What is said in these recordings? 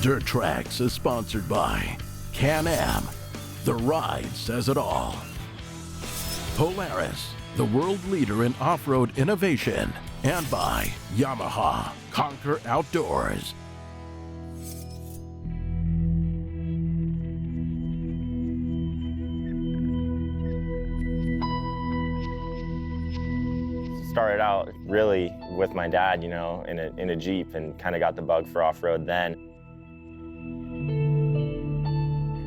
Dirt Trax is sponsored by Can-Am. The ride says it all. Polaris, the world leader in off-road innovation. And by Yamaha, Conquer Outdoors. Started out really with my dad, you know, in a Jeep, and kind of got the bug for off-road then.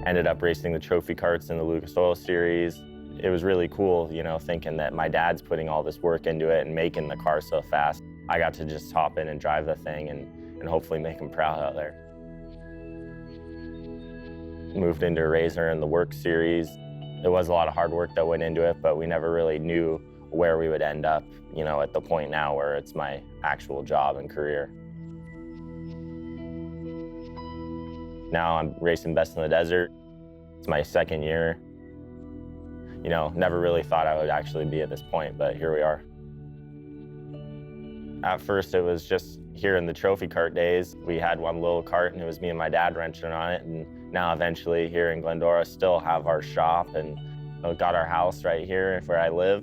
Ended up racing the trophy karts in the Lucas Oil Series. It was really cool, you know, thinking that my dad's putting all this work into it and making the car so fast. I got to just hop in and drive the thing and hopefully make him proud out there. Moved into a RZR in the Work Series. It was a lot of hard work that went into it, but we never really knew where we would end up, you know, at the point now where it's my actual job and career. Now I'm racing Best in the Desert. It's my second year. You know, never really thought I would actually be at this point, but here we are. At first, it was just here in the trophy kart days. We had one little kart, and it was me and my dad wrenching on it. And now, eventually, here in Glendora, still have our shop, and got our house right here where I live.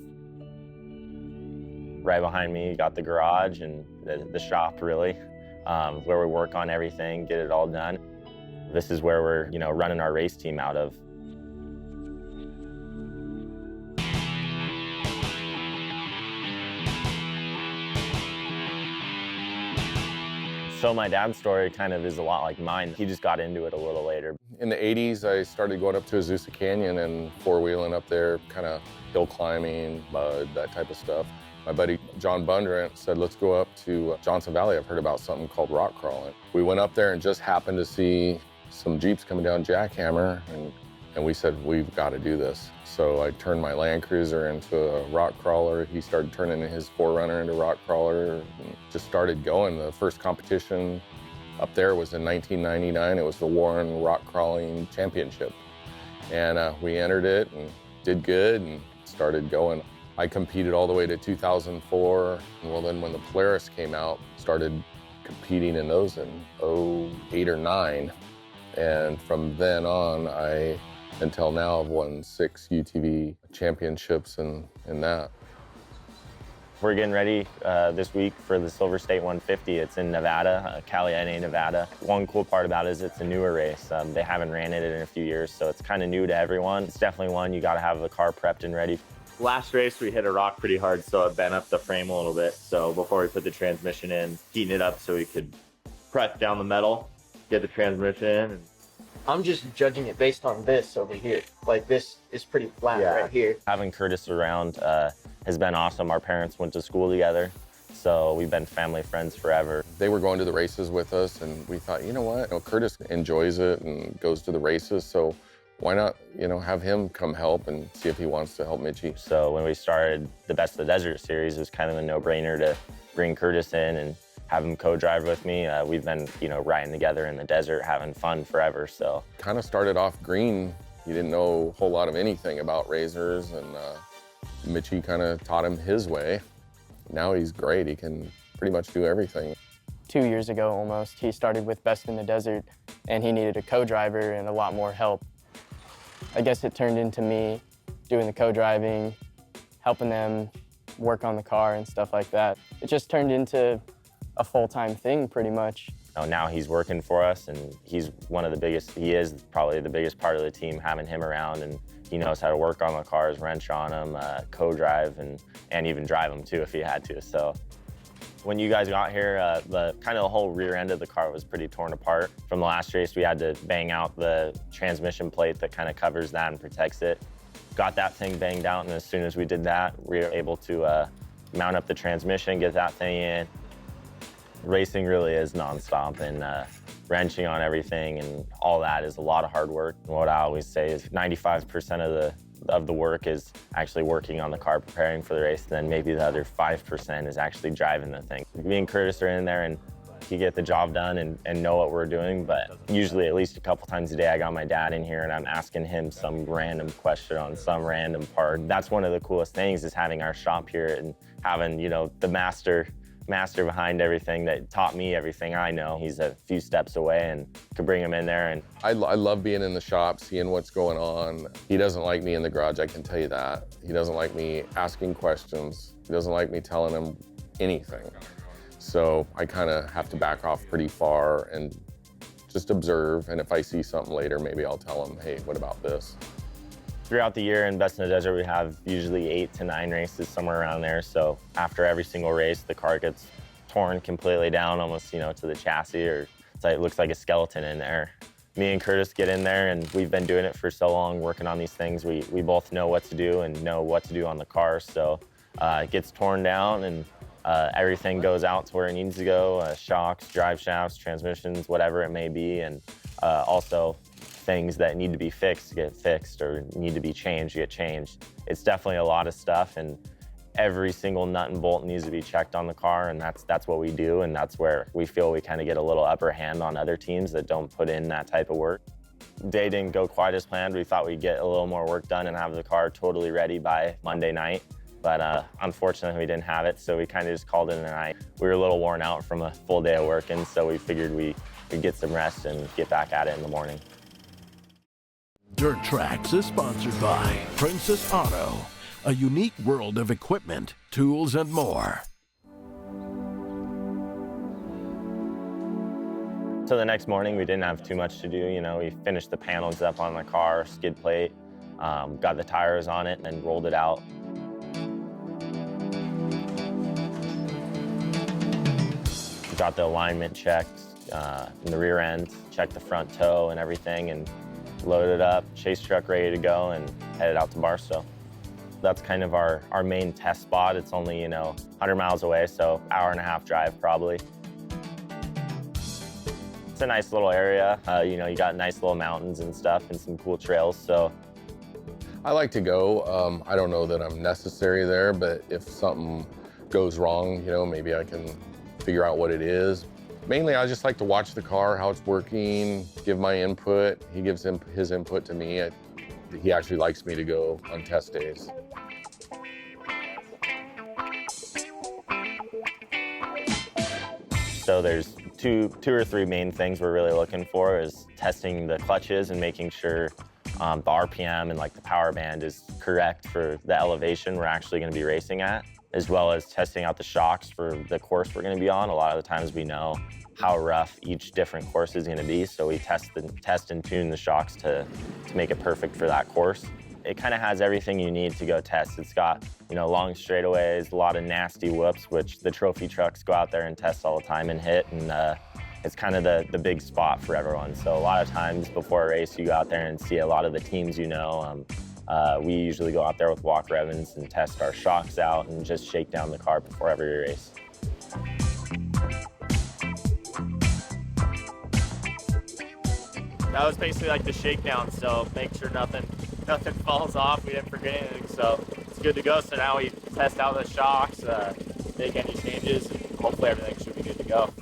Right behind me, got the garage and the shop, really, where we work on everything, get it all done. This is where we're, you know, running our race team out of. So my dad's story kind of is a lot like mine. He just got into it a little later. In the 80s, I started going up to Azusa Canyon and four-wheeling up there, kind of hill climbing, mud, that type of stuff. My buddy John Bundrent said, let's go up to Johnson Valley. I've heard about something called rock crawling. We went up there and just happened to see some Jeeps coming down Jackhammer, and we said, we've got to do this. So I turned my Land Cruiser into a rock crawler. He started turning his 4Runner into rock crawler, and just started going. The first competition up there was in 1999. It was the Warn Rock Crawling Championship. And we entered it and did good and started going. I competed all the way to 2004. Well, then when the Polaris came out, started competing in those in 08 or 09. And from then on, until now, I've won 6 UTV championships and that. We're getting ready this week for the Silver State 150. It's in Nevada, Caliente, Nevada. One cool part about it is it's a newer race. They haven't ran it in a few years, so it's kind of new to everyone. It's definitely one you got to have the car prepped and ready. Last race, we hit a rock pretty hard, so it bent up the frame a little bit. So before we put the transmission in, heating it up so we could press down the metal, get the transmission in. I'm just judging it based on this over here. Like, this is pretty flat right here. Having Curtis around has been awesome. Our parents went to school together, so we've been family friends forever. They were going to the races with us, and we thought, you know what? You know, Curtis enjoys it and goes to the races, so why not, you know, have him come help and see if he wants to help Mitchie. So when we started the Best of the Desert series, it was kind of a no-brainer to bring Curtis in and have him co-drive with me. We've been, you know, riding together in the desert, having fun forever, so. Kind of started off green. He didn't know a whole lot of anything about RZRs, and Mitchie kind of taught him his way. Now he's great. He can pretty much do everything. 2 years ago almost, he started with Best in the Desert, and he needed a co-driver and a lot more help. I guess it turned into me doing the co-driving, helping them work on the car and stuff like that. It just turned into a full-time thing, pretty much. Now he's working for us, and he's one of the biggest, he is probably the biggest part of the team, having hhim around, and he knows how to work on the cars, wrench on them, co-drive, and even drive them too if he had to. So when you guys got here, the whole rear end of the car was pretty torn apart. From the last race, we had to bang out the transmission plate that kind of covers that and protects it. Got that thing banged out, and as soon as we did that, we were able to mount up the transmission, get that thing in. Racing really is nonstop, and wrenching on everything and all that is a lot of hard work. And what I always say is 95% of the work is actually working on the car, preparing for the race, and then maybe the other 5% is actually driving the thing. Me and Curtis are in there, and he get the job done and know what we're doing, but usually at least a couple times a day I got my dad in here and I'm asking him some random question on some random part. That's one of the coolest things, is having our shop here and having, you know, the master master behind everything that taught me everything I know. He's a few steps away and could bring him in there. And I love being in the shop, seeing what's going on. He doesn't like me in the garage, I can tell you that. He doesn't like me asking questions. He doesn't like me telling him anything. So I kind of have to back off pretty far and just observe. And if I see something later, maybe I'll tell him, hey, what about this? Throughout the year in Best in the Desert, we have usually 8 to 9 races, somewhere around there. So after every single race, the car gets torn completely down, almost, to the chassis, or it looks like a skeleton in there. Me and Curtis get in there, and we've been doing it for so long, working on these things. We both know what to do and know what to do on the car. So it gets torn down, and everything goes out to where it needs to go, shocks, drive shafts, transmissions, whatever it may be, and also things that need to be fixed get fixed, or need to be changed get changed. It's definitely a lot of stuff, and every single nut and bolt needs to be checked on the car, and that's what we do, and that's where we feel we kind of get a little upper hand on other teams that don't put in that type of work. Day didn't go quite as planned. We thought we'd get a little more work done and have the car totally ready by Monday night, but unfortunately we didn't have it, so we kind of just called it a night. We were a little worn out from a full day of working, so we figured we'd get some rest and get back at it in the morning. Dirt Trax is sponsored by Princess Auto, a unique world of equipment, tools, and more. So the next morning, we didn't have too much to do. We finished the panels up on the car, skid plate, got the tires on it, and rolled it out. Got the alignment checked in the rear end, checked the front toe and everything, and loaded up, chase truck ready to go, and headed out to Barstow. That's kind of our main test spot. It's only, 100 miles away, so hour-and-a-half drive probably. It's a nice little area. You got nice little mountains and stuff and some cool trails, so. I like to go. I don't know that I'm necessary there, but if something goes wrong, maybe I can figure out what it is. Mainly, I just like to watch the car, how it's working, give my input. He gives his input to me. He actually likes me to go on test days. So there's two or three main things we're really looking for is testing the clutches and making sure the RPM and the power band is correct for the elevation we're actually going to be racing at, as well as testing out the shocks for the course we're going to be on. A lot of the times we know how rough each different course is going to be, so we test and tune the shocks to make it perfect for that course. It kind of has everything you need to go test. It's got, long straightaways, a lot of nasty whoops, which the trophy trucks go out there and test all the time and hit, and it's kind of the big spot for everyone. So a lot of times before a race, you go out there and see a lot of the teams we usually go out there with Walker Evans and test our shocks out and just shake down the car before every race. That was basically the shakedown, so make sure nothing falls off. We didn't forget anything, so it's good to go. So now we test out the shocks, make any changes, and hopefully everything should be good to go.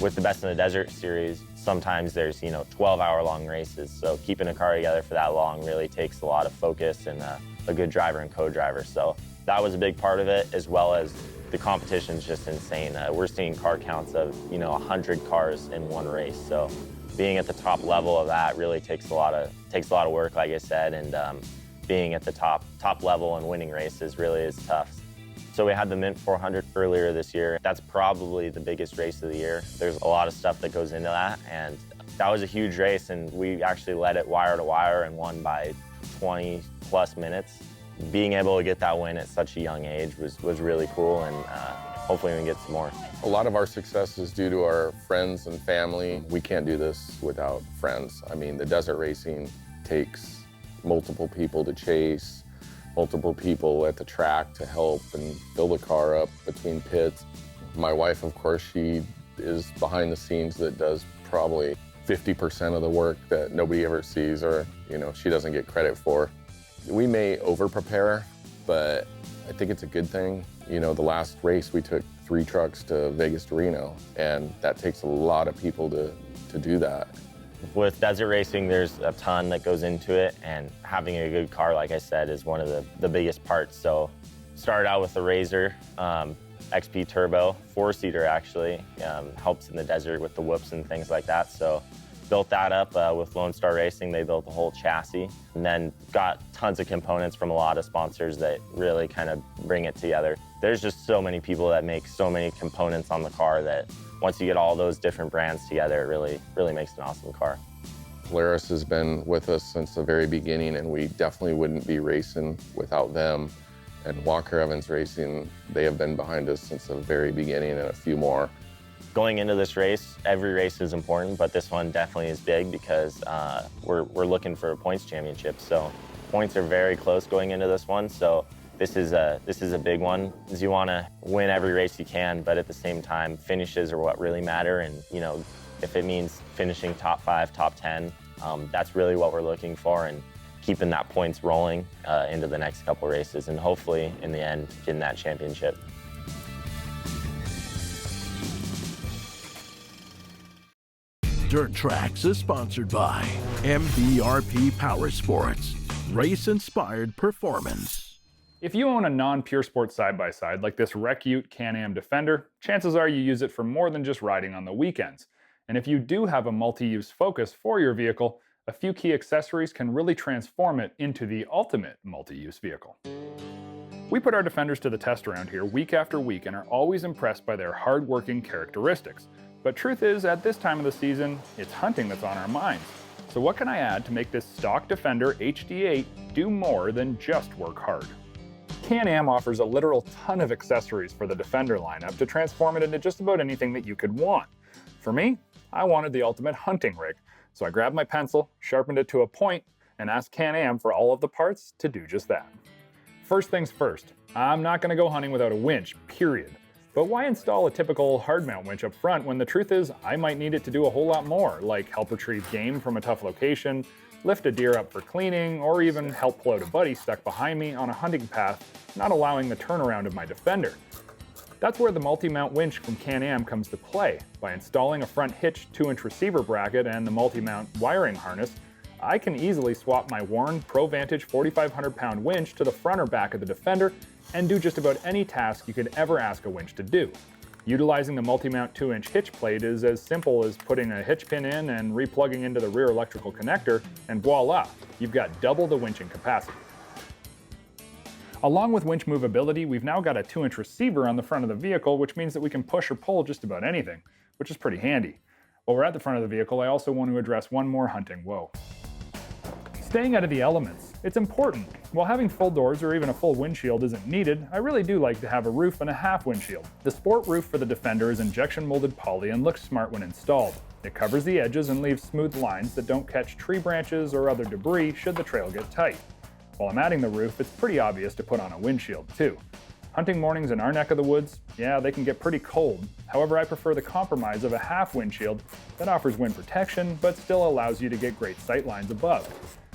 With the Best in the Desert series, sometimes there's, 12-hour-long races. So keeping a car together for that long really takes a lot of focus and a good driver and co-driver. So that was a big part of it, as well as the competition's just insane. We're seeing car counts of, 100 cars in one race. So being at the top level of that really takes a lot of work, like I said, and being at the top level and winning races really is tough. So we had the Mint 400 earlier this year. That's probably the biggest race of the year. There's a lot of stuff that goes into that, and that was a huge race, and we actually led it wire to wire and won by 20 plus minutes. Being able to get that win at such a young age was really cool, and hopefully we can get some more. A lot of our success is due to our friends and family. We can't do this without friends. I mean, the desert racing takes multiple people to chase, multiple people at the track to help and fill the car up between pits. My wife, of course, she is behind the scenes that does probably 50% of the work that nobody ever sees or, she doesn't get credit for. We may over-prepare, but I think it's a good thing. The last race we took 3 trucks to Vegas to Reno, and that takes a lot of people to do that. With desert racing, there's a ton that goes into it, and having a good car, like I said, is one of the biggest parts. So started out with the RZR XP Turbo, 4-seater actually, helps in the desert with the whoops and things like that. So built that up with Lone Star Racing. They built the whole chassis, and then got tons of components from a lot of sponsors that really kind of bring it together. There's just so many people that make so many components on the car that once you get all those different brands together, it really makes an awesome car. Polaris has been with us since the very beginning, and we definitely wouldn't be racing without them. And Walker Evans Racing, they have been behind us since the very beginning, and a few more. Going into this race, every race is important, but this one definitely is big because we're looking for a points championship. So points are very close going into this one. So this is a big one. You want to win every race you can, but at the same time, finishes are what really matter. And you know, if it means finishing top 5, top 10, that's really what we're looking for, and keeping that points rolling into the next couple races, and hopefully in the end getting that championship. Dirt Trax is sponsored by MBRP Power Sports, race-inspired performance. If you own a non-pure sport side-by-side like this Rec Ute Can-Am Defender, chances are you use it for more than just riding on the weekends. And if you do have a multi-use focus for your vehicle, a few key accessories can really transform it into the ultimate multi-use vehicle. We put our Defenders to the test around here week after week and are always impressed by their hard-working characteristics. But truth is, at this time of the season, it's hunting that's on our minds. So what can I add to make this stock Defender HD8 do more than just work hard? Can-Am offers a literal ton of accessories for the Defender lineup to transform it into just about anything that you could want. For me, I wanted the ultimate hunting rig, so I grabbed my pencil, sharpened it to a point, and asked Can-Am for all of the parts to do just that. First things first, I'm not going to go hunting without a winch, period. But why install a typical hard mount winch up front when the truth is I might need it to do a whole lot more, like help retrieve game from a tough location, lift a deer up for cleaning, or even help float a buddy stuck behind me on a hunting path, not allowing the turnaround of my Defender. That's where the multi-mount winch from Can-Am comes to play. By installing a front hitch 2-inch receiver bracket and the multi-mount wiring harness, I can easily swap my Warn Pro Vantage 4,500-pound winch to the front or back of the Defender and do just about any task you could ever ask a winch to do. Utilizing the multi-mount 2-inch hitch plate is as simple as putting a hitch pin in and replugging into the rear electrical connector, and voila, you've got double the winching capacity. Along with winch movability, we've now got a 2-inch receiver on the front of the vehicle, which means that we can push or pull just about anything, which is pretty handy. While we're at the front of the vehicle, I also want to address one more hunting woe. Staying out of the elements. It's important. While having full doors or even a full windshield isn't needed, I really do like to have a roof and a half windshield. The sport roof for the Defender is injection molded poly and looks smart when installed. It covers the edges and leaves smooth lines that don't catch tree branches or other debris should the trail get tight. While I'm adding the roof, it's pretty obvious to put on a windshield too. Hunting mornings in our neck of the woods, yeah, they can get pretty cold. However, I prefer the compromise of a half windshield that offers wind protection but still allows you to get great sight lines above.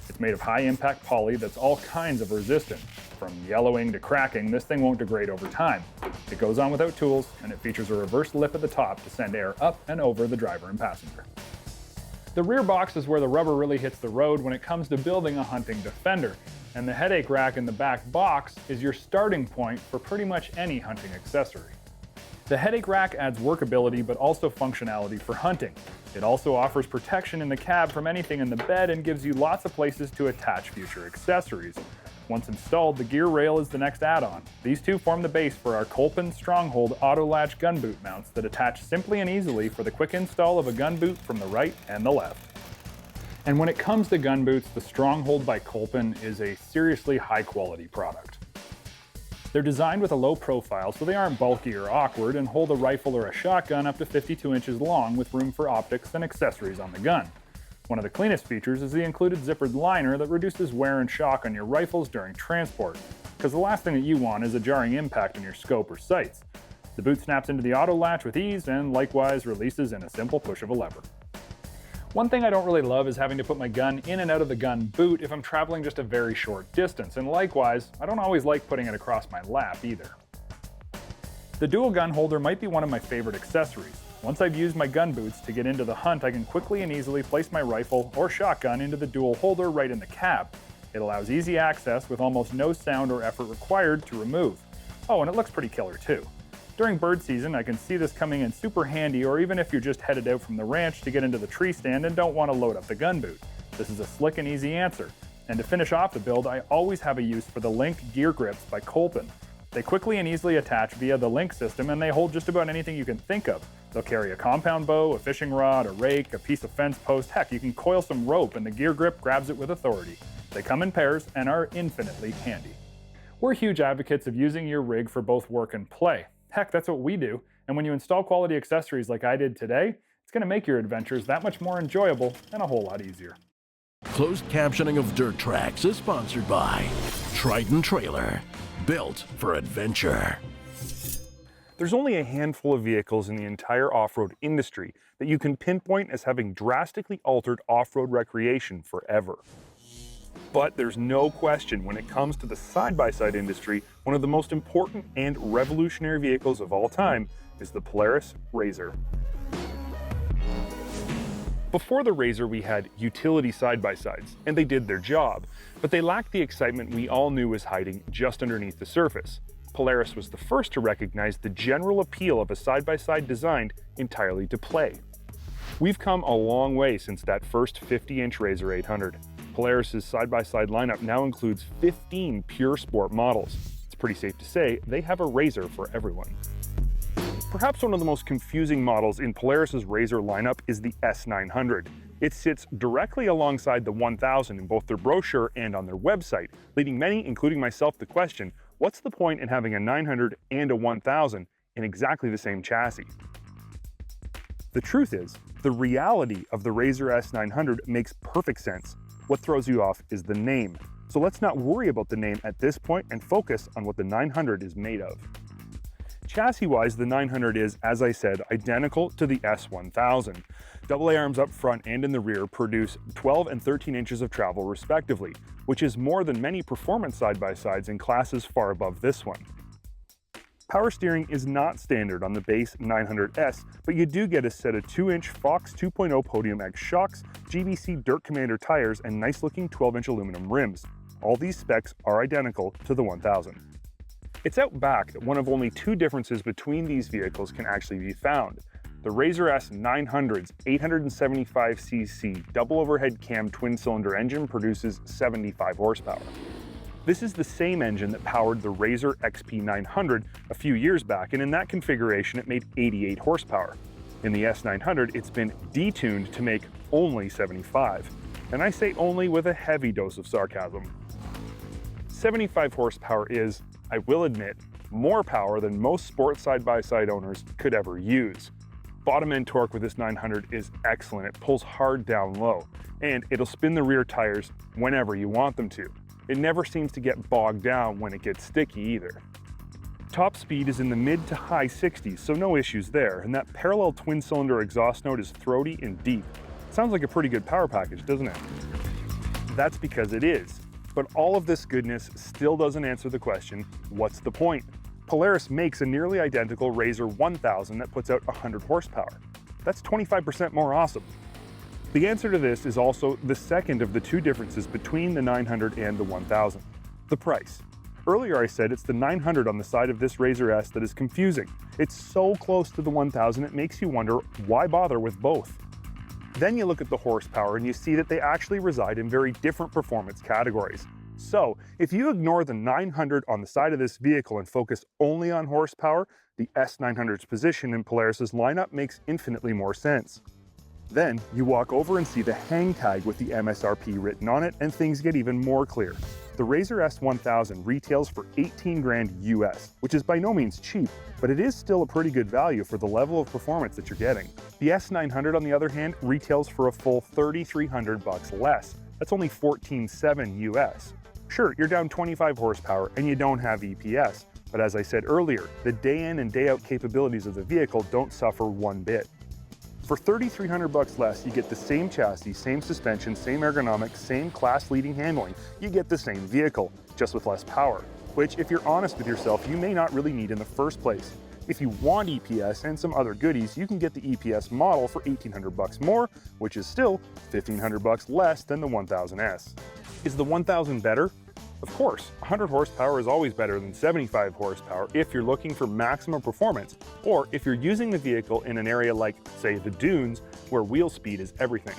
It's made of high-impact poly that's all kinds of resistant. From yellowing to cracking, this thing won't degrade over time. It goes on without tools, and it features a reverse lip at the top to send air up and over the driver and passenger. The rear box is where the rubber really hits the road when it comes to building a hunting Defender, and the headache rack in the back box is your starting point for pretty much any hunting accessory. The headache rack adds workability but also functionality for hunting. It also offers protection in the cab from anything in the bed and gives you lots of places to attach future accessories. Once installed, the gear rail is the next add-on. These two form the base for our Kolpin Stronghold auto latch gun boot mounts that attach simply and easily for the quick install of a gun boot from the right and the left. And when it comes to gun boots, the Stronghold by Kolpin is a seriously high-quality product. They're designed with a low profile so they aren't bulky or awkward and hold a rifle or a shotgun up to 52 inches long with room for optics and accessories on the gun. One of the cleanest features is the included zippered liner that reduces wear and shock on your rifles during transport, because the last thing that you want is a jarring impact on your scope or sights. The boot snaps into the auto latch with ease and likewise releases in a simple push of a lever. One thing I don't really love is having to put my gun in and out of the gun boot if I'm traveling just a very short distance, and likewise, I don't always like putting it across my lap either. The dual gun holder might be one of my favorite accessories. Once I've used my gun boots to get into the hunt, I can quickly and easily place my rifle or shotgun into the dual holder right in the cab. It allows easy access with almost no sound or effort required to remove. Oh, and it looks pretty killer too. During bird season, I can see this coming in super handy, or even if you're just headed out from the ranch to get into the tree stand and don't want to load up the gun boot. This is a slick and easy answer. And to finish off the build, I always have a use for the linked gear grips by Kolpin. They quickly and easily attach via the link system, and they hold just about anything you can think of. They'll carry a compound bow, a fishing rod, a rake, a piece of fence post, heck, you can coil some rope and the gear grip grabs it with authority. They come in pairs and are infinitely handy. We're huge advocates of using your rig for both work and play. Heck, that's what we do, and when you install quality accessories like I did today, it's going to make your adventures that much more enjoyable and a whole lot easier. Closed captioning of Dirt Trax is sponsored by Trident Trailer, built for adventure. There's only a handful of vehicles in the entire off-road industry that you can pinpoint as having drastically altered off-road recreation forever. But there's no question when it comes to the side-by-side industry, one of the most important and revolutionary vehicles of all time is the Polaris RZR. Before the RZR, we had utility side-by-sides, and they did their job, but they lacked the excitement we all knew was hiding just underneath the surface. Polaris was the first to recognize the general appeal of a side-by-side designed entirely to play. We've come a long way since that first 50-inch RZR 800. Polaris's side-by-side lineup now includes 15 pure sport models. It's pretty safe to say they have a RZR for everyone. Perhaps one of the most confusing models in Polaris's RZR lineup is the S900. It sits directly alongside the 1000 in both their brochure and on their website, leading many, including myself, the question, what's the point in having a 900 and a 1000 in exactly the same chassis? The truth is, the reality of the RZR S900 makes perfect sense. What throws you off is the name. So let's not worry about the name at this point and focus on what the 900 is made of. Chassis-wise, the 900 is, as I said, identical to the S1000. AA arms up front and in the rear produce 12 and 13 inches of travel respectively, which is more than many performance side-by-sides in classes far above this one. Power steering is not standard on the base 900S, but you do get a set of 2-inch Fox 2.0 Podium X shocks, GBC Dirt Commander tires, and nice-looking 12-inch aluminum rims. All these specs are identical to the 1000. It's out back that one of only two differences between these vehicles can actually be found. The RZR S 900's 875cc double overhead cam twin-cylinder engine produces 75 horsepower. This is the same engine that powered the RZR XP 900 a few years back, and in that configuration it made 88 horsepower. In the S900, it's been detuned to make only 75. And I say only with a heavy dose of sarcasm. 75 horsepower is, I will admit, more power than most sport side-by-side owners could ever use. Bottom end torque with this 900 is excellent. It pulls hard down low, and it'll spin the rear tires whenever you want them to. It never seems to get bogged down when it gets sticky either. Top speed is in the mid to high 60s, so no issues there, and that parallel twin-cylinder exhaust note is throaty and deep. Sounds like a pretty good power package, doesn't it? That's because it is. But all of this goodness still doesn't answer the question, what's the point? Polaris makes a nearly identical RZR 1000 that puts out 100 horsepower. That's 25% more awesome. The answer to this is also the second of the two differences between the 900 and the 1000, the price. Earlier I said it's the 900 on the side of this RZR S that is confusing. It's so close to the 1000 it makes you wonder why bother with both. Then you look at the horsepower and you see that they actually reside in very different performance categories. So, if you ignore the 900 on the side of this vehicle and focus only on horsepower, the S900's position in Polaris's lineup makes infinitely more sense. Then, you walk over and see the hang tag with the MSRP written on it, and things get even more clear. The RZR S1000 retails for $18,000 US, which is by no means cheap, but it is still a pretty good value for the level of performance that you're getting. The S900, on the other hand, retails for a full $3,300 less. That's only $14,700 US. Sure, you're down 25 horsepower and you don't have EPS, but as I said earlier, the day in and day out capabilities of the vehicle don't suffer one bit. For $3,300 less, you get the same chassis, same suspension, same ergonomics, same class-leading handling. You get the same vehicle, just with less power, which, if you're honest with yourself, you may not really need in the first place. If you want EPS and some other goodies, you can get the EPS model for $1,800 more, which is still $1,500 less than the 1000S. Is the 1000 better? Of course, 100 horsepower is always better than 75 horsepower if you're looking for maximum performance, or if you're using the vehicle in an area like, say, the dunes, where wheel speed is everything.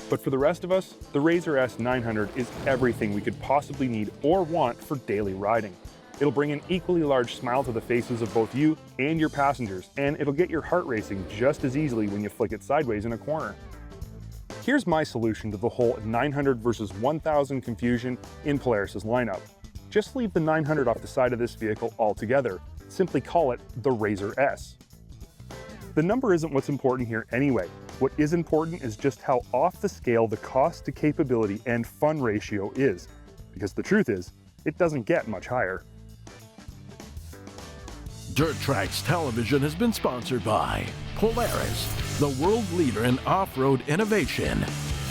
But for the rest of us, the RZR S 900 is everything we could possibly need or want for daily riding. It'll bring an equally large smile to the faces of both you and your passengers, and it'll get your heart racing just as easily when you flick it sideways in a corner. Here's my solution to the whole 900 versus 1000 confusion in Polaris's lineup. Just leave the 900 off the side of this vehicle altogether. Simply call it the RZR S. The number isn't what's important here anyway. What is important is just how off the scale the cost to capability and fun ratio is. Because the truth is, it doesn't get much higher. Dirt Trax Television has been sponsored by Polaris, the world leader in off-road innovation,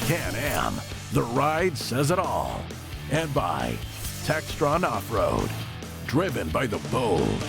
Can-Am, the ride says it all, and by Textron Off-Road, driven by the bold.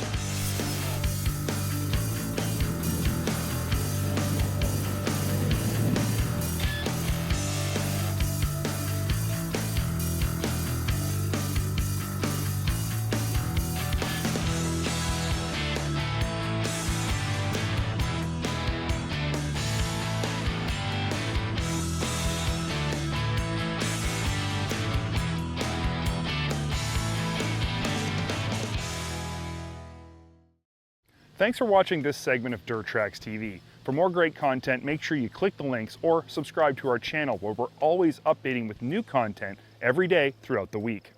Thanks for watching this segment of Dirt Trax TV. For more great content, make sure you click the links or subscribe to our channel, where we're always updating with new content every day throughout the week.